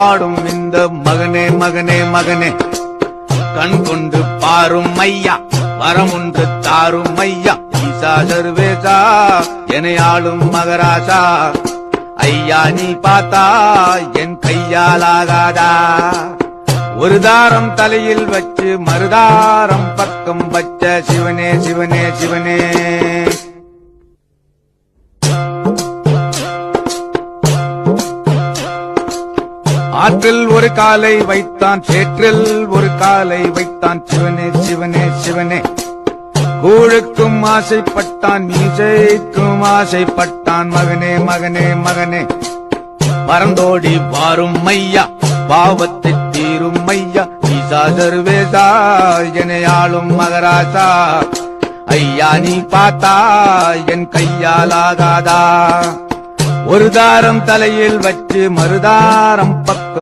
பாடும் இந்த மகனே மகனே மகனே கண் கொண்டு பாரும் ஐயா வரம் ஒன்று தாரும் ஐயா ஈசா சர்வேசா என ஆளும் மகராசா ஐயா நீ பார்த்தா என் கையாலாகாதா ஒரு தாரம் தலையில் வச்சு மறுதாரம் பக்கம் வச்ச சிவனே சிவனே சிவனே ஆற்றில் ஒரு காலை வைத்தான் சேற்றில் ஒரு காலை வைத்தான் சிவனே சிவனே சிவனே கூழுக்கும் ஆசைப்பட்டான் மீசைக்கும் ஆசைப்பட்டான் மகனே மகனே மகனே பறந்தோடி வாரும் ஐயா பாவத்தை தீரும் ஐயா ஈசா சர்வேசா என ஆளும் மகராசா ஐயா நீ பார்த்தா என் கையாலாகாதா ஒரு தாரம் தலையில் வச்சு மறுதாரம் பக்கம்